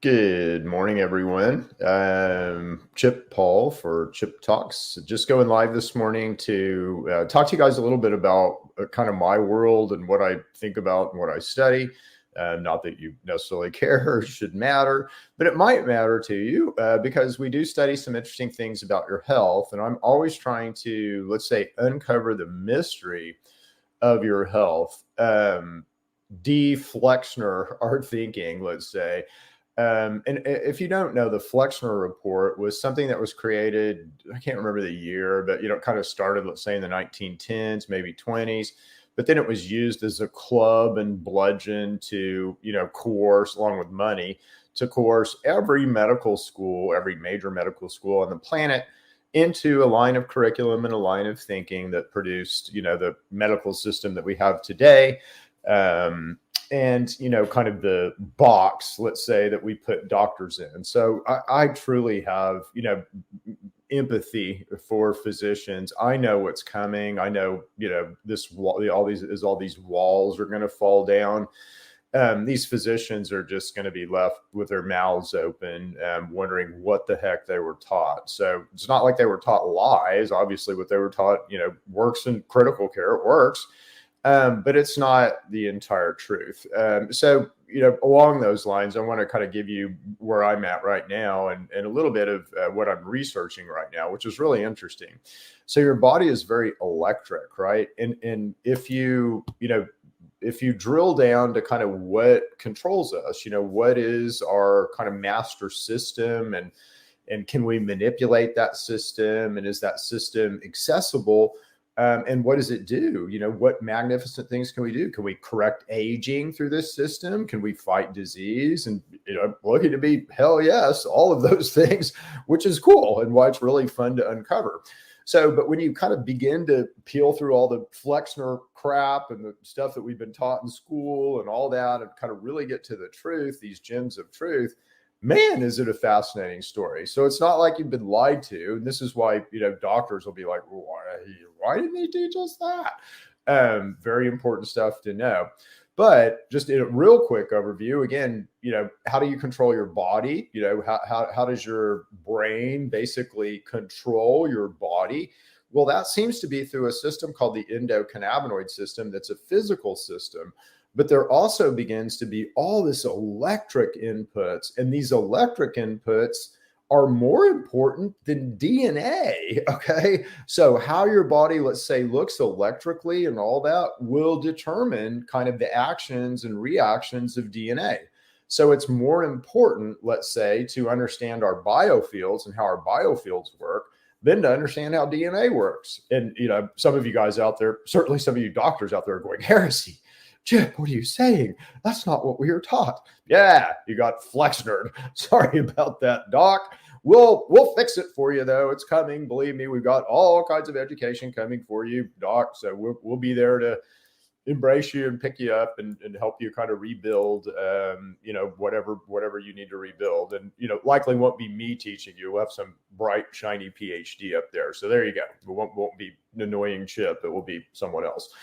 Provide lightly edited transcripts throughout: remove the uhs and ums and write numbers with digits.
Good morning, everyone. Chip Paul for Chip Talks. Just going live this morning to talk to you guys a little bit about kind of my world and what I think about and what I study. Not that you necessarily care or should matter, but it might matter to you because we do study some interesting things about your health. And I'm always trying to, let's say, uncover the mystery of your health. Deflexner our thinking, let's say. And if you don't know, the Flexner report was something that was created, I can't remember the year, but, it kind of started, let's say, in the 1910s, maybe 20s. But then it was used as a club and bludgeon to, coerce, along with money, to coerce every medical school, every major medical school on the planet into a line of curriculum and a line of thinking that produced, the medical system that we have today. And, kind of the box, let's say, that we put doctors in. So I truly have, empathy for physicians. I know what's coming. I know, all these walls are going to fall down. These physicians are just going to be left with their mouths open, wondering what the heck they were taught. So it's not like they were taught lies. Obviously, what they were taught, works in critical care. It works. But it's not the entire truth. So, along those lines, I want to kind of give you where I'm at right now and a little bit of what I'm researching right now, which is really interesting. So your body is very electric, right? And if you drill down to kind of what controls us, what is our kind of master system and can we manipulate that system? And is that system accessible? And what does it do? What magnificent things can we do? Can we correct aging through this system? Can we fight disease? And, looking to be, hell yes, all of those things, which is cool and why it's really fun to uncover. So, but when you kind of begin to peel through all the Flexner crap and the stuff that we've been taught in school and all that, and kind of really get to the truth, these gems of truth, man, is it a fascinating story. So it's not like you've been lied to. And this is why, doctors will be like, why didn't he teach us that? Very important stuff to know. But just in a real quick overview, again, how do you control your body? How does your brain basically control your body? Well, that seems to be through a system called the endocannabinoid system. That's a physical system. But there also begins to be all this electric inputs, and these electric inputs are more important than DNA, okay? So how your body, let's say, looks electrically and all that will determine kind of the actions and reactions of DNA. So it's more important, let's say, to understand our biofields and how our biofields work than to understand how DNA works. And, some of you guys out there, certainly some of you doctors out there are going, heresy. Chip, what are you saying? That's not what we were taught. Yeah, you got Flexnered. Sorry about that, doc. We'll fix it for you, though. It's coming. Believe me, we've got all kinds of education coming for you, doc. So we'll be there to embrace you and pick you up and help you kind of rebuild, whatever you need to rebuild. And, likely won't be me teaching you. We'll have some bright, shiny PhD up there. So there you go. It won't be an annoying Chip. It will be someone else.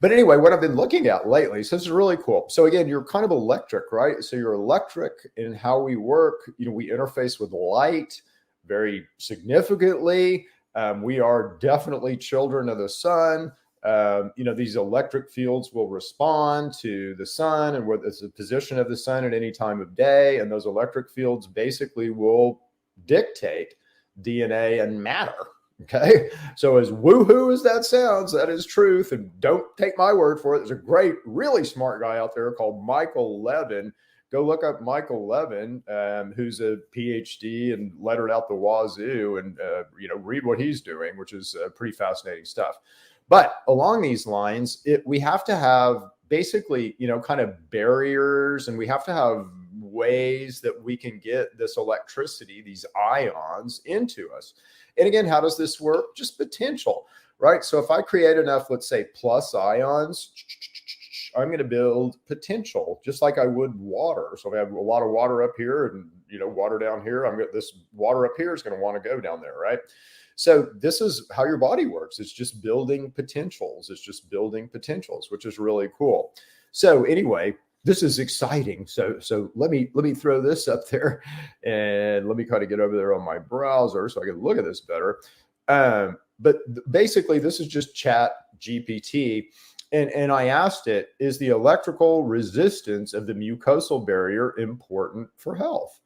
But anyway, what I've been looking at lately, so this is really cool. So again, you're kind of electric, right? So you're electric in how we work. We interface with light very significantly. We are definitely children of the sun. These electric fields will respond to the sun and where it's the position of the sun at any time of day. And those electric fields basically will dictate DNA and matter. Okay. So as woohoo as that sounds, that is truth. And don't take my word for it. There's a great, really smart guy out there called Michael Levin. Go look up Michael Levin, who's a PhD and lettered out the wazoo and, read what he's doing, which is pretty fascinating stuff. But along these lines, we have to have basically, kind of barriers, and we have to have ways that we can get this electricity, these ions into us. And again, how does this work? Just potential, right? So if I create enough, let's say, plus ions, I'm going to build potential, just like I would water. So if I have a lot of water up here and, water down here, I'm going this water up here is going to want to go down there, right? So this is how your body works. It's just building potentials. Which is really cool. So anyway, this is exciting. So let me throw this up there, and let me kind of get over there on my browser so I can look at this better. But basically, this is just Chat GPT. And I asked it, is the electrical resistance of the mucosal barrier important for health?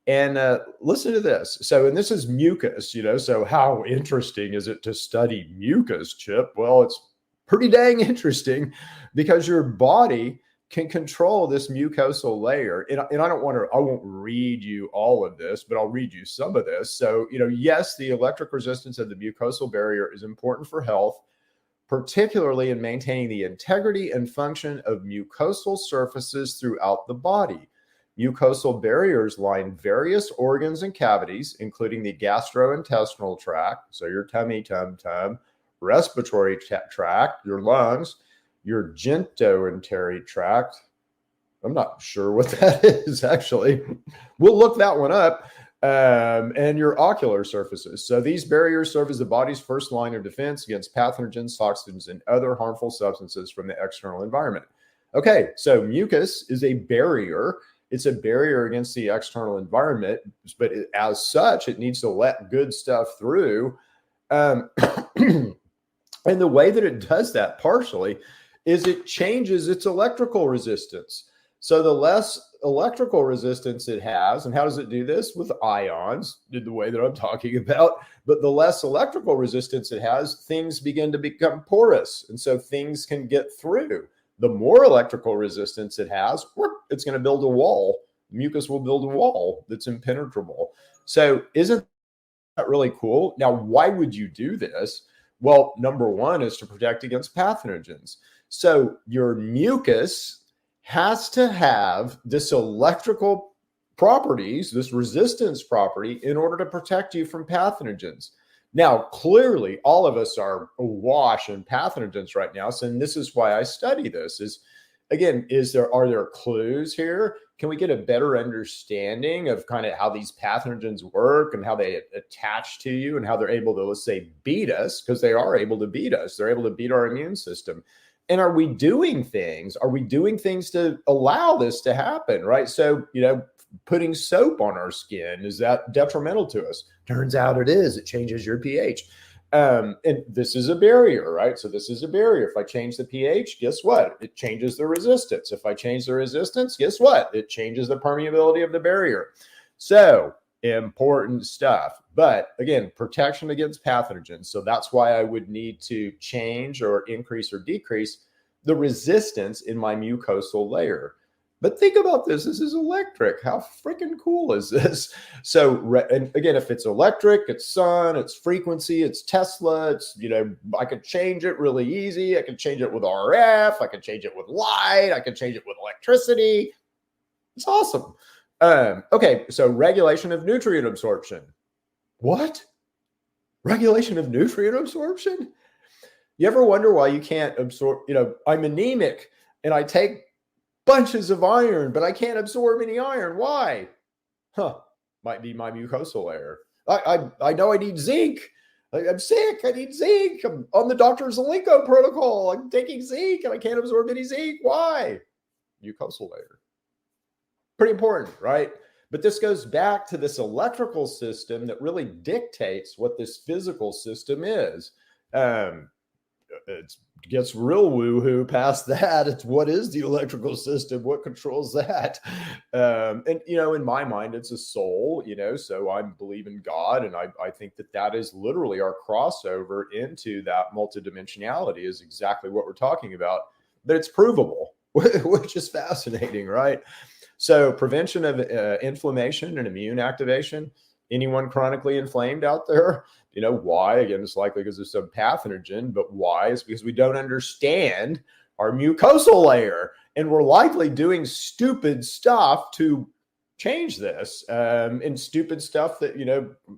And listen to this. So, and this is mucus, so how interesting is it to study mucus, Chip? Well, it's pretty dang interesting because your body can control this mucosal layer. And I won't read you all of this, but I'll read you some of this. So, yes, the electric resistance of the mucosal barrier is important for health, particularly in maintaining the integrity and function of mucosal surfaces throughout the body. Mucosal barriers line various organs and cavities, including the gastrointestinal tract, so your tummy, tum-tum, respiratory tract, your lungs, your genitourinary tract. I'm not sure what that is, actually. We'll look that one up. And your ocular surfaces. So these barriers serve as the body's first line of defense against pathogens, toxins, and other harmful substances from the external environment. Okay, so mucus is a barrier. It's a barrier against the external environment, but as such, it needs to let good stuff through. And the way that it does that partially is it changes its electrical resistance. So the less electrical resistance it has, and how does it do this? With ions, in the way that I'm talking about, but the less electrical resistance it has, things begin to become porous. And so things can get through. The more electrical resistance it has, it's going to build a wall. Mucus will build a wall that's impenetrable. So isn't that really cool? Now, why would you do this? Well, number one is to protect against pathogens. So your mucus has to have this electrical properties, this resistance property, in order to protect you from pathogens. Now, clearly, all of us are awash in pathogens right now. So, and this is why I study this. Are there clues here? Can we get a better understanding of kind of how these pathogens work and how they attach to you and how they're able to, let's say, beat us? Because they are able to beat us. They're able to beat our immune system. And are we doing things? Are we doing things to allow this to happen, right? So, putting soap on our skin, is that detrimental to us? Turns out it is. It changes your pH. And this is a barrier, right? So this is a barrier. If I change the pH, guess what? It changes the resistance. If I change the resistance, guess what? It changes the permeability of the barrier. So important stuff. But again, protection against pathogens. So that's why I would need to change or increase or decrease the resistance in my mucosal layer. But think about this. This is electric. How freaking cool is this? So, and again, if it's electric, it's sun, it's frequency, it's Tesla, I could change it really easy. I can change it with RF. I can change it with light. I can change it with electricity. It's awesome. Okay, so regulation of nutrient absorption. What? Regulation of nutrient absorption? You ever wonder why you can't absorb? I'm anemic and I take bunches of iron, but I can't absorb any iron. Why? Might be my mucosal layer. I know I need zinc. I'm sick. I need zinc. I'm on the Dr. Zelenko protocol. I'm taking zinc and I can't absorb any zinc. Why? Mucosal layer. Pretty important, right? But this goes back to this electrical system that really dictates what this physical system is. It gets real woo-hoo past that. It's what is the electrical system? What controls that? And, in my mind, it's a soul, so I believe in God. And I think that is literally our crossover into that multidimensionality is exactly what we're talking about. But it's provable, which is fascinating, right? So prevention of inflammation and immune activation. Anyone chronically inflamed out there? Why? Again, it's likely because of some pathogen, but why? It's because we don't understand our mucosal layer. And we're likely doing stupid stuff to change this. And stupid stuff that,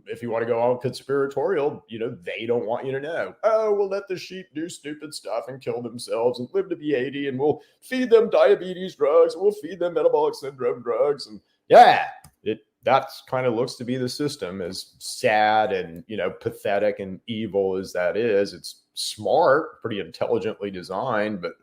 if you want to go all conspiratorial, they don't want you to know. Oh, we'll let the sheep do stupid stuff and kill themselves and live to be 80. And we'll feed them diabetes drugs. And we'll feed them metabolic syndrome drugs. And that's kind of looks to be the system, as sad and, pathetic and evil as that is. It's smart, pretty intelligently designed, but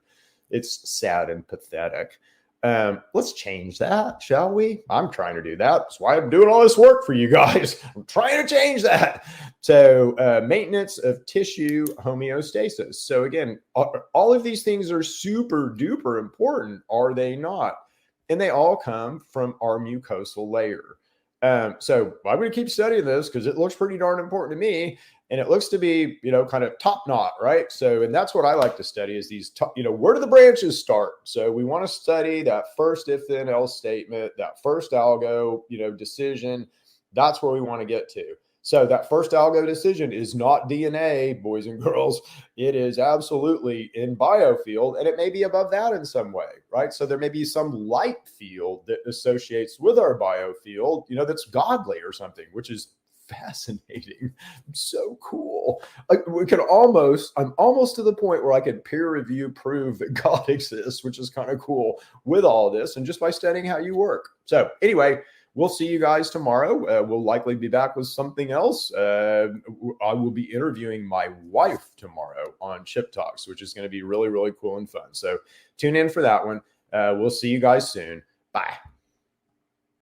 it's sad and pathetic. Let's change that, shall we? I'm trying to do that. That's why I'm doing all this work for you guys. I'm trying to change that. So maintenance of tissue homeostasis. So again, all of these things are super duper important, are they not? And they all come from our mucosal layer. So I'm going to keep studying this because it looks pretty darn important to me. And it looks to be, kind of top knot, right? So, and that's what I like to study is these, where do the branches start? So we want to study that first if then else statement, that first algo, decision. That's where we want to get to. So that first algo decision is not DNA, boys and girls. It is absolutely in biofield, and it may be above that in some way, right? So there may be some light field that associates with our biofield, that's godly or something, which is fascinating. So cool. I'm almost to the point where I could peer review prove that God exists, which is kind of cool with all this and just by studying how you work. So anyway, we'll see you guys tomorrow. We'll likely be back with something else. I will be interviewing my wife tomorrow on Chip Talks, which is going to be really, really cool and fun. So tune in for that one. We'll see you guys soon. Bye.